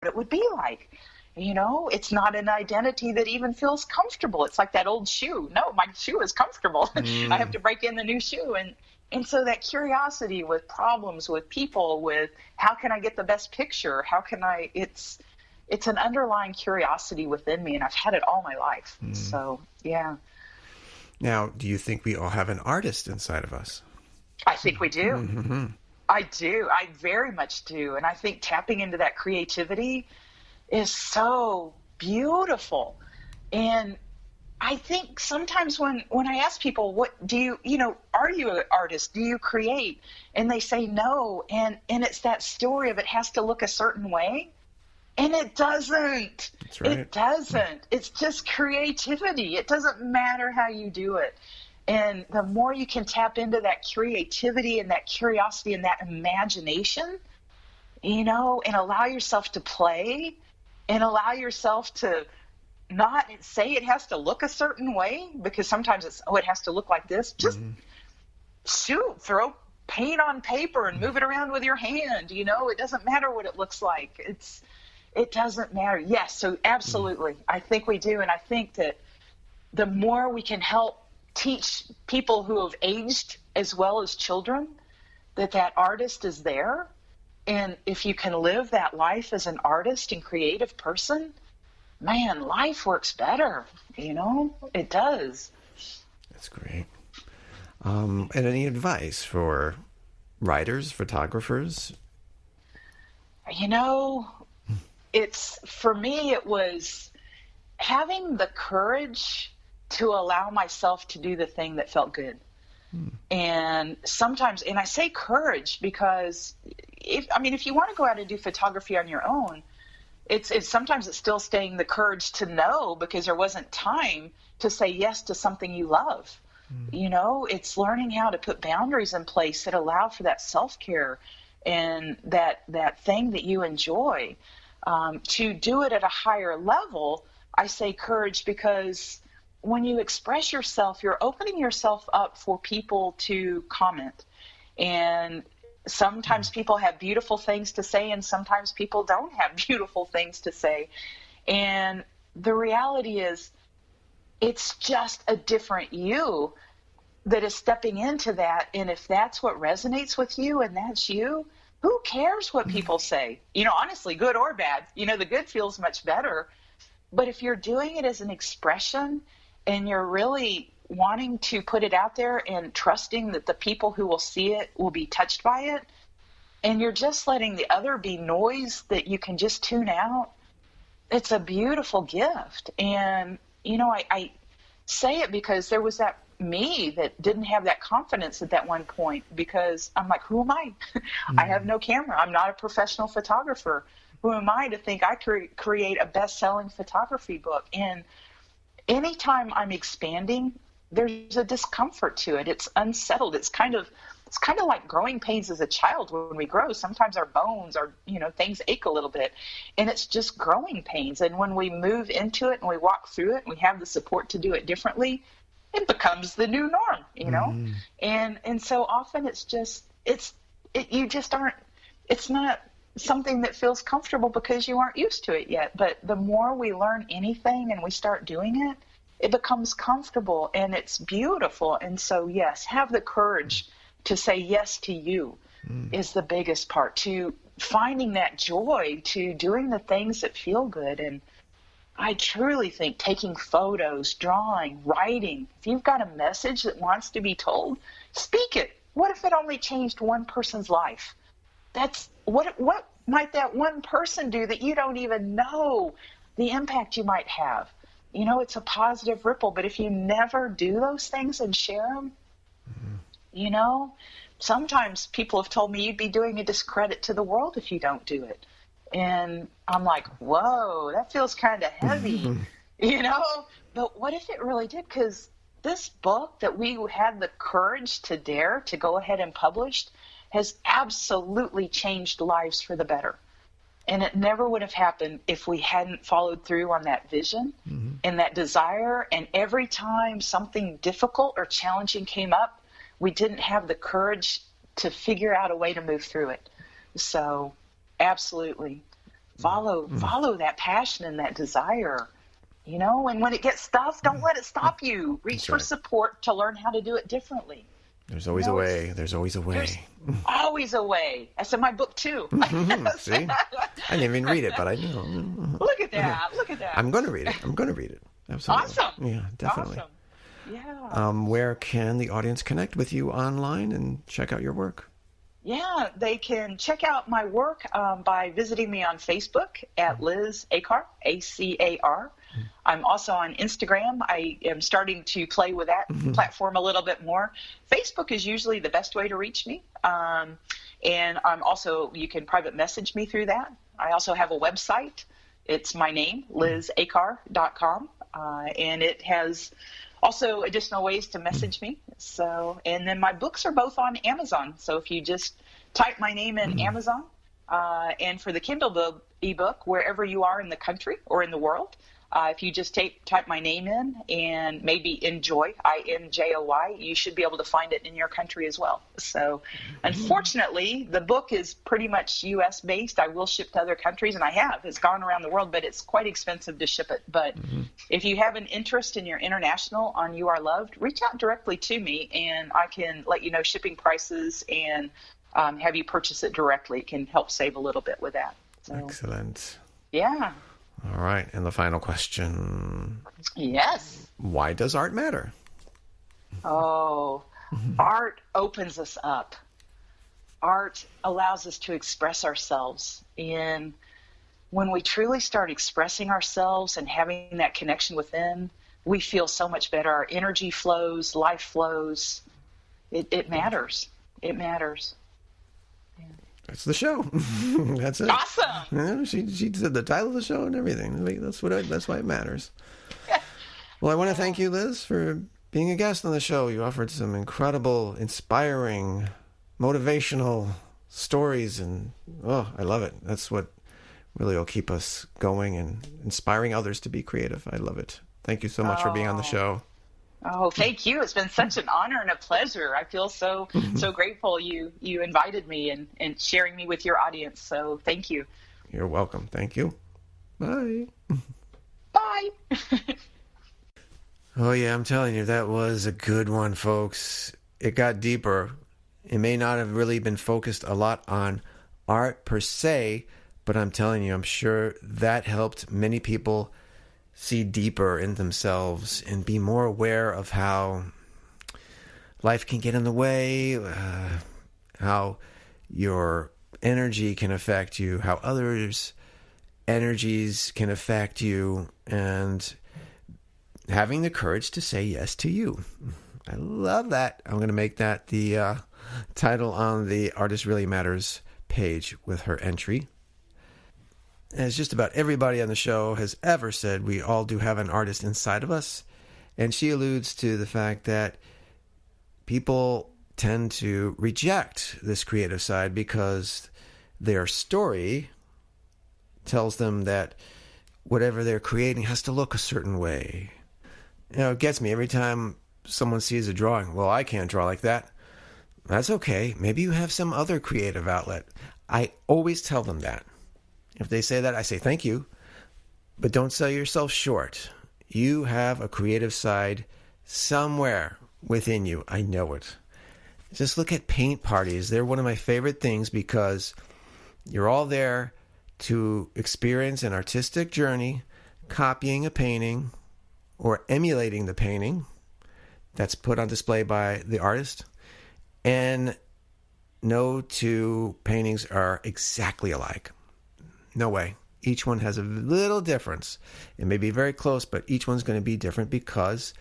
it would be like. It's not an identity that even feels comfortable. It's like that old shoe. No, my shoe is comfortable. I have to break in the new shoe. And so that curiosity with problems, with people, with how can I get the best picture? It's an underlying curiosity within me, and I've had it all my life. So, yeah. Now, do you think we all have an artist inside of us? I think we do. I do. I very much do. And I think tapping into that creativity is so beautiful. And I think sometimes when I ask people, what do are you an artist? Do you create? And they say no. And it's that story of it has to look a certain way. And it doesn't. That's right. It doesn't. It's just creativity. It doesn't matter how you do it. And the more you can tap into that creativity and that curiosity and that imagination, and allow yourself to play and allow yourself to not say it has to look a certain way, because sometimes it has to look like this. Just throw paint on paper and move it around with your hand. It doesn't matter what it looks like. It doesn't matter. Yes. So absolutely. I think we do. And I think that the more we can help teach people who have aged as well as children that artist is there. And if you can live that life as an artist and creative person, man, life works better. It does. That's great. And any advice for writers, photographers? For me, it was having the courage to allow myself to do the thing that felt good. And sometimes, and I say courage because if you want to go out and do photography on your own, it's sometimes it's still staying the courage to know, because there wasn't time to say yes to something you love. It's learning how to put boundaries in place that allow for that self-care and that thing that you enjoy. To do it at a higher level, I say courage because when you express yourself, you're opening yourself up for people to comment. And sometimes people have beautiful things to say, and sometimes people don't have beautiful things to say. And the reality is, it's just a different you that is stepping into that. And if that's what resonates with you and that's you, who cares what people say? Honestly, good or bad. The good feels much better. But if you're doing it as an expression and you're really wanting to put it out there and trusting that the people who will see it will be touched by it, and you're just letting the other be noise that you can just tune out, it's a beautiful gift. And, I say it because there was that me that didn't have that confidence at that one point, because I'm like, who am I? I have no camera. I'm not a professional photographer. Who am I to think I could create a best-selling photography book? And anytime I'm expanding, there's a discomfort to it. It's unsettled. It's kind of like growing pains as a child. When we grow, sometimes our bones are, things ache a little bit, and it's just growing pains. And when we move into it and we walk through it and we have the support to do it differently, it becomes the new norm, And so often it's not something that feels comfortable because you aren't used to it yet. But the more we learn anything and we start doing it, it becomes comfortable and it's beautiful. And so, yes, have the courage to say yes to you is the biggest part, to finding that joy, to doing the things that feel good. And I truly think taking photos, drawing, writing, if you've got a message that wants to be told, speak it. What if it only changed one person's life? That's what might that one person do that you don't even know the impact you might have? It's a positive ripple, but if you never do those things and share them, sometimes people have told me you'd be doing a discredit to the world if you don't do it. And I'm like, whoa, that feels kind of heavy, But what if it really did? Because this book that we had the courage to dare to go ahead and publish has absolutely changed lives for the better. And it never would have happened if we hadn't followed through on that vision and that desire. And every time something difficult or challenging came up, we didn't have the courage to figure out a way to move through it. So absolutely. Follow that passion and that desire, and when it gets tough, don't let it stop you. Reach for support to learn how to do it differently. There's always a way. There's always a way. There's always a way. That's in my book too. See? I didn't even read it, but I know. Look at that. Look at that. I'm going to read it. Absolutely. Awesome. Yeah, definitely. Awesome. Yeah. Where can the audience connect with you online and check out your work? Yeah, they can check out my work by visiting me on Facebook at Liz Acar, Acar. I'm also on Instagram. I am starting to play with that platform a little bit more. Facebook is usually the best way to reach me. And I'm also, you can private message me through that. I also have a website. It's my name, lizacar.com. And it has also additional ways to message me. So, and then my books are both on Amazon. So if you just type my name in Amazon, and for the Kindle ebook, wherever you are in the country or in the world, if you just type my name in and maybe Enjoy, INJOY, you should be able to find it in your country as well. So unfortunately, the book is pretty much U.S. based. I will ship to other countries, and I have. It's gone around the world, but it's quite expensive to ship it. But if you have an interest in your international on You Are Loved, reach out directly to me, and I can let you know shipping prices and have you purchase it directly. It can help save a little bit with that. So, excellent. Yeah. All right. And the final question. Yes. Why does art matter? Oh, art opens us up. Art allows us to express ourselves. And when we truly start expressing ourselves and having that connection within, we feel so much better. Our energy flows, life flows. It matters. It matters. That's the show. That's it. Awesome. Yeah, she said the title of the show and everything. That's why it matters. Well, I want to thank you, Liz, for being a guest on the show. You offered some incredible, inspiring, motivational stories, and I love it. That's what really will keep us going and inspiring others to be creative. I love it. Thank you so much for being on the show. Oh, thank you. It's been such an honor and a pleasure. I feel so grateful you invited me and sharing me with your audience. So thank you. You're welcome. Thank you. Bye. Bye. Oh, yeah, I'm telling you, that was a good one, folks. It got deeper. It may not have really been focused a lot on art per se, but I'm telling you, I'm sure that helped many people see deeper in themselves and be more aware of how life can get in the way, how your energy can affect you, how others' energies can affect you, and having the courage to say yes to you. I love that. I'm going to make that the title on the Artist Really Matters page with her entry. As just about everybody on the show has ever said, we all do have an artist inside of us. And she alludes to the fact that people tend to reject this creative side because their story tells them that whatever they're creating has to look a certain way. It gets me every time someone sees a drawing. Well, I can't draw like that. That's okay. Maybe you have some other creative outlet. I always tell them that. If they say that, I say thank you, but don't sell yourself short. You have a creative side somewhere within you. I know it. Just look at paint parties. They're one of my favorite things because you're all there to experience an artistic journey, copying a painting or emulating the painting that's put on display by the artist. And no two paintings are exactly alike. No way. Each one has a little difference. It may be very close, but each one's going to be different because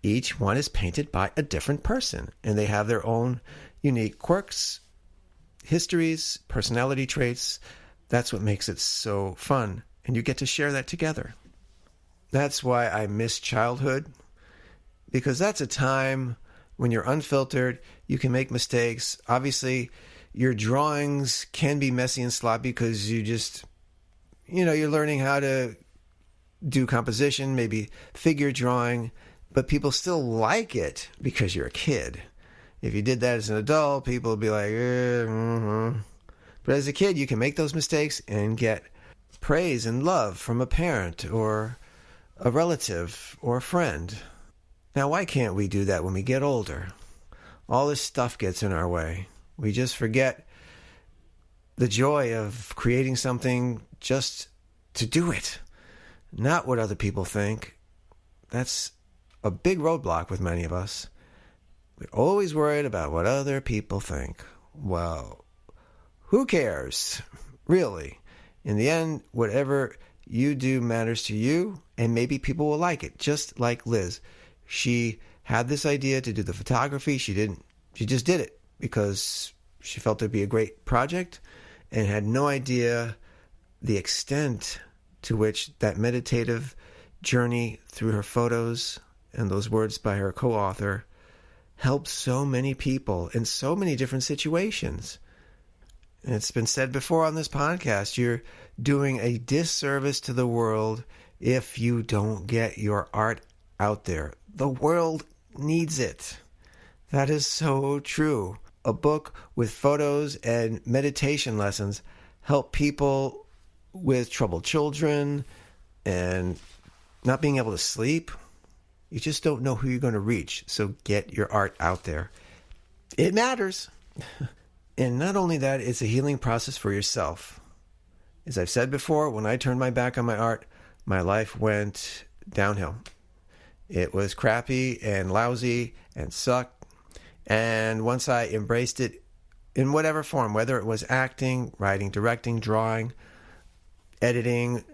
each one is painted by a different person. And they have their own unique quirks, histories, personality traits. That's what makes it so fun. And you get to share that together. That's why I miss childhood. Because that's a time when you're unfiltered. You can make mistakes. Obviously, your drawings can be messy and sloppy because you're learning how to do composition, maybe figure drawing, but people still like it because you're a kid. If you did that as an adult, people would be like, But as a kid, you can make those mistakes and get praise and love from a parent or a relative or a friend. Now, why can't we do that when we get older? All this stuff gets in our way. We just forget the joy of creating something just to do it, not what other people think. That's a big roadblock with many of us. We're always worried about what other people think. Well, who cares, really? In the end, whatever you do matters to you, and maybe people will like it, just like Liz. She had this idea to do the photography. She just did it because she felt it'd be a great project and had no idea the extent to which that meditative journey through her photos and those words by her co-author helped so many people in so many different situations. And it's been said before on this podcast, you're doing a disservice to the world if you don't get your art out there. The world needs it. That is so true. A book with photos and meditation lessons help people with troubled children and not being able to sleep. You just don't know who you're going to reach. So get your art out there. It matters. And not only that, it's a healing process for yourself. As I've said before, when I turned my back on my art, my life went downhill. It was crappy and lousy and sucked. And once I embraced it in whatever form, whether it was acting, writing, directing, drawing, editing,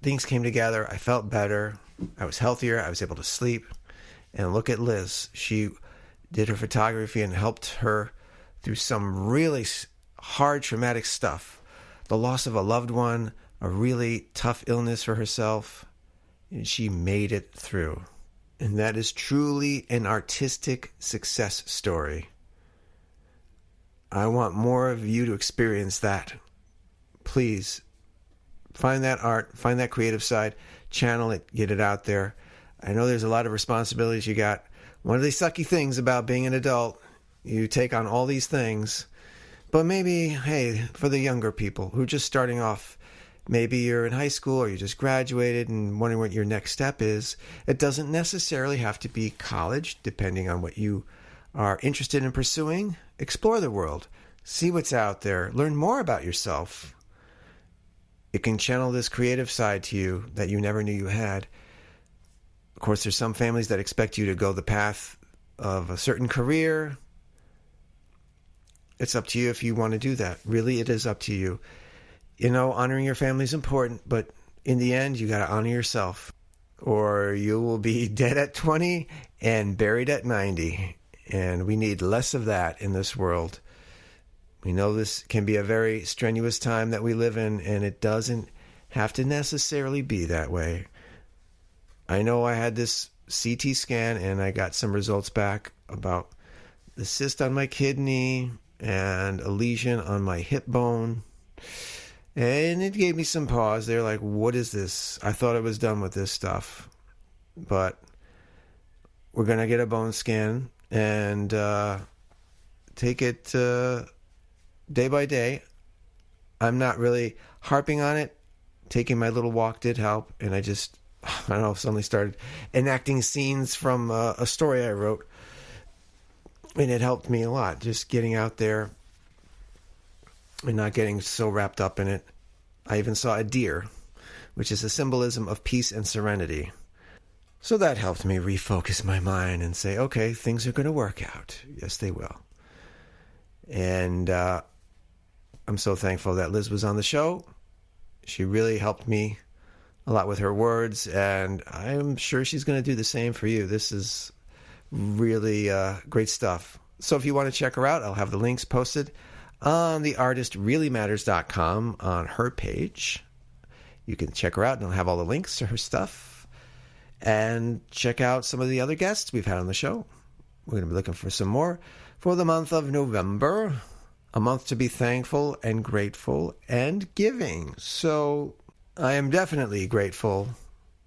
things came together. I felt better. I was healthier. I was able to sleep. And look at Liz. She did her photography and helped her through some really hard, traumatic stuff. The loss of a loved one, a really tough illness for herself. And she made it through. And that is truly an artistic success story. I want more of you to experience that. Please, find that art, find that creative side, channel it, get it out there. I know there's a lot of responsibilities you got. One of the sucky things about being an adult, you take on all these things. But maybe, hey, for the younger people who are just starting off, maybe you're in high school or you just graduated and wondering what your next step is. It doesn't necessarily have to be college, depending on what you are interested in pursuing. Explore the world. See what's out there. Learn more about yourself. It can channel this creative side to you that you never knew you had. Of course, there's some families that expect you to go the path of a certain career. It's up to you if you want to do that. Really, it is up to you. You know, honoring your family is important, but in the end, you got to honor yourself, or you will be dead at 20 and buried at 90. And we need less of that in this world. We know this can be a very strenuous time that we live in, and it doesn't have to necessarily be that way. I know I had this CT scan, and I got some results back about the cyst on my kidney and a lesion on my hip bone. And it gave me some pause. They're like, what is this? I thought I was done with this stuff. But we're going to get a bone scan and take it day by day. I'm not really harping on it. Taking my little walk did help. And I don't know, suddenly started enacting scenes from a story I wrote. And it helped me a lot, just getting out there and not getting so wrapped up in it. I even saw a deer, which is a symbolism of peace and serenity. So that helped me refocus my mind and say, okay, things are going to work out. Yes, they will. And I'm so thankful that Liz was on the show. She really helped me a lot with her words, and I'm sure she's going to do the same for you. This is really great stuff. So if you want to check her out, I'll have the links posted on theartistreallymatters.com on her page. You can check her out, and I'll have all the links to her stuff. And check out some of the other guests we've had on the show. We're going to be looking for some more for the month of November, a month to be thankful and grateful and giving. So I am definitely grateful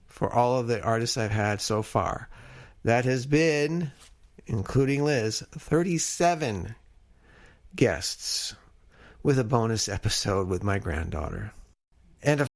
for all of the artists I've had so far. That has been, including Liz, 37 guests with a bonus episode with my granddaughter. And of